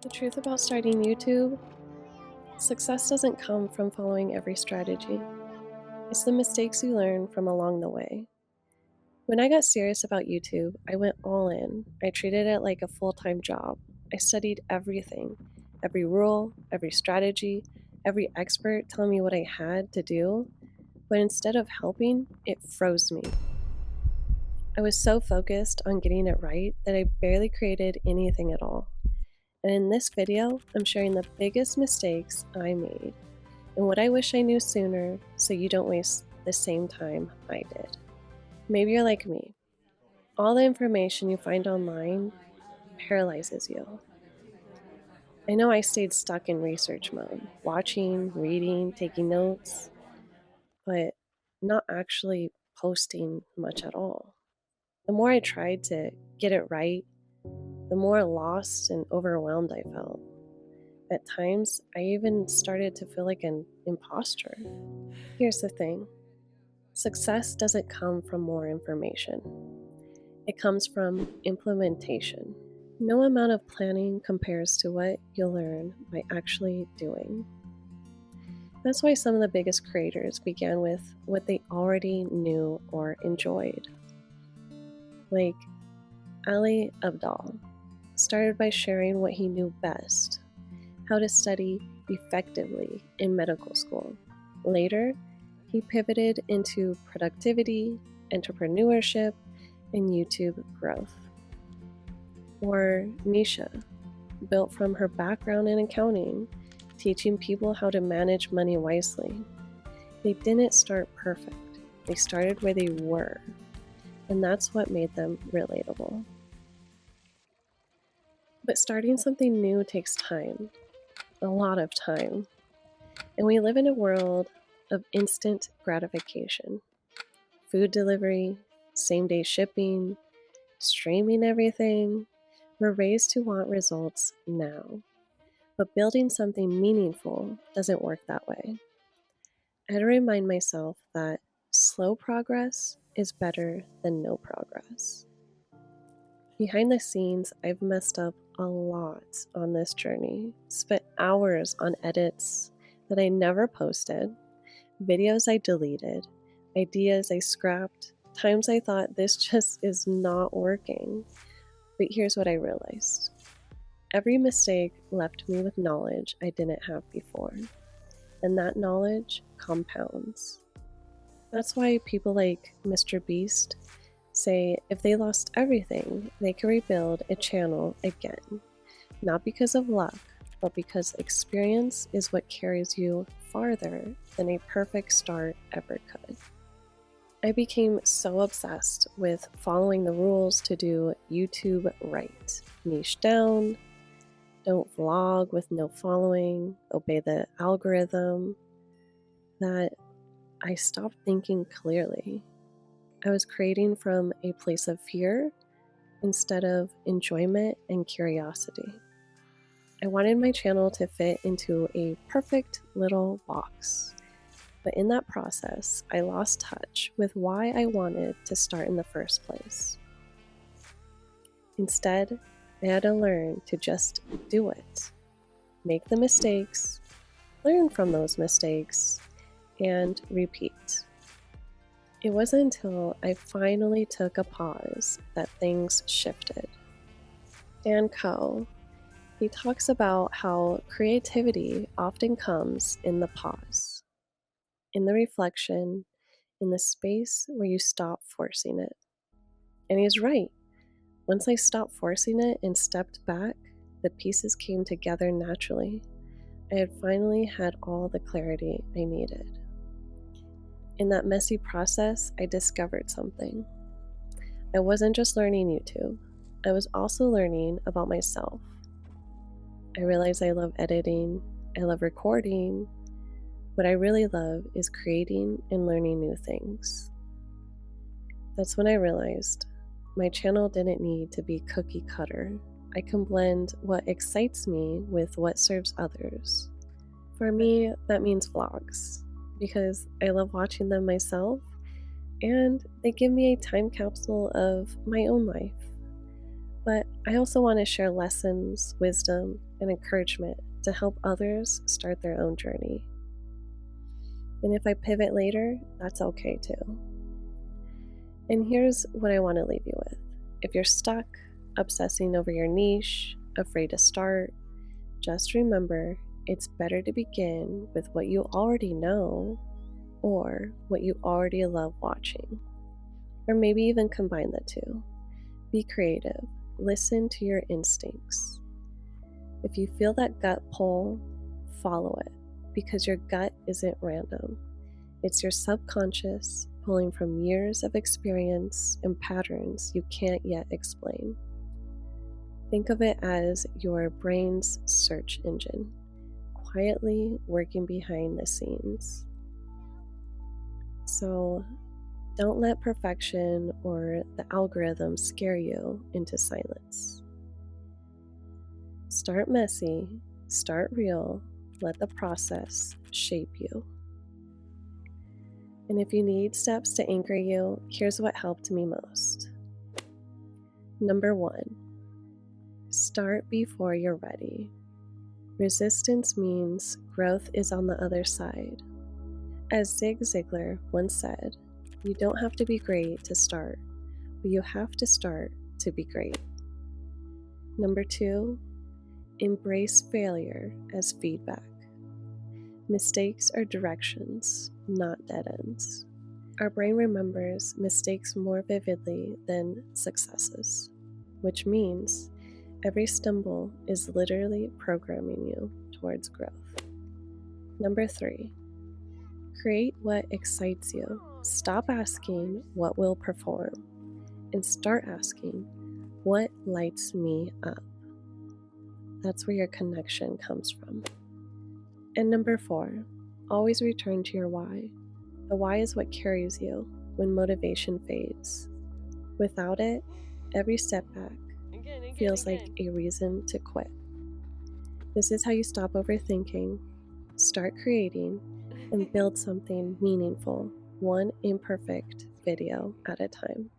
The truth about starting YouTube: success doesn't come from following every strategy. It's the mistakes you learn from along the way. When I got serious about YouTube, I went all in. I treated it like a full time job. I studied everything, every rule, every strategy, every expert telling me what I had to do. But instead of helping, it froze me. I was so focused on getting it right that I barely created anything at all. And in this video, I'm sharing the biggest mistakes I made and what I wish I knew sooner so you don't waste the same time I did. Maybe you're like me. All the information you find online paralyzes you. I know I stayed stuck in research mode, watching, reading, taking notes, but not actually posting much at all. The more I tried to get it right, the more lost and overwhelmed I felt. At times, I even started to feel like an imposter. Here's the thing: success doesn't come from more information, it comes from implementation. No amount of planning compares to what you'll learn by actually doing. That's why some of the biggest creators began with what they already knew or enjoyed. Like Ali Abdal started by sharing what he knew best: how to study effectively in medical school. Later, he pivoted into productivity, entrepreneurship, and YouTube growth. Or Nisha, built from her background in accounting, teaching people how to manage money wisely. They didn't start perfect, they started where they were, and that's what made them relatable. But starting something new takes time, a lot of time. And we live in a world of instant gratification: food delivery, same day shipping, streaming everything. We're raised to want results now. But building something meaningful doesn't work that way. I had to remind myself that slow progress is better than no progress. Behind the scenes, I've messed up a lot on this journey, spent hours on edits that I never posted, videos I deleted, ideas I scrapped, times I thought this just is not working. But here's what I realized: every mistake left me with knowledge I didn't have before, and that knowledge compounds. That's why people like Mr. Beast say if they lost everything, they can rebuild a channel again. Not because of luck, but because experience is what carries you farther than a perfect start ever could. I became so obsessed with following the rules to do YouTube right. Niche down, don't vlog with no following, obey the algorithm, that I stopped thinking clearly. I was creating from a place of fear instead of enjoyment and curiosity. I wanted my channel to fit into a perfect little box. But in that process, I lost touch with why I wanted to start in the first place. Instead, I had to learn to just do it, make the mistakes, learn from those mistakes, and repeat. It wasn't until I finally took a pause that things shifted. Dan Coe, he talks about how creativity often comes in the pause, in the reflection, in the space where you stop forcing it. And he's right. Once I stopped forcing it and stepped back, the pieces came together naturally. I had finally had all the clarity I needed. In that messy process, I discovered something. I wasn't just learning YouTube, I was also learning about myself. I realized I love editing, I love recording. What I really love is creating and learning new things. That's when I realized my channel didn't need to be cookie cutter. I can blend what excites me with what serves others. For me, that means vlogs, because I love watching them myself, and they give me a time capsule of my own life. But I also want to share lessons, wisdom, and encouragement to help others start their own journey. And if I pivot later, that's okay too. And here's what I want to leave you with. If you're stuck, obsessing over your niche, afraid to start, just remember it's better to begin with what you already know or what you already love watching. Or maybe even combine the two. Be creative. Listen to your instincts. If you feel that gut pull, follow it, because your gut isn't random. It's your subconscious pulling from years of experience and patterns you can't yet explain. Think of it as your brain's search engine, quietly working behind the scenes. So don't let perfection or the algorithm scare you into silence. Start messy, start real, let the process shape you. And if you need steps to anchor you, here's what helped me most. Number 1, start before you're ready. Resistance means growth is on the other side. As Zig Ziglar once said, you don't have to be great to start, but you have to start to be great. Number 2, embrace failure as feedback. Mistakes are directions, not dead ends. Our brain remembers mistakes more vividly than successes, which means every stumble is literally programming you towards growth. Number 3, create what excites you. Stop asking what will perform and start asking what lights me up. That's where your connection comes from. And number 4, always return to your why. The why is what carries you when motivation fades. Without it, every setback feels like a reason to quit. This is how you stop overthinking, start creating, and build something meaningful, one imperfect video at a time.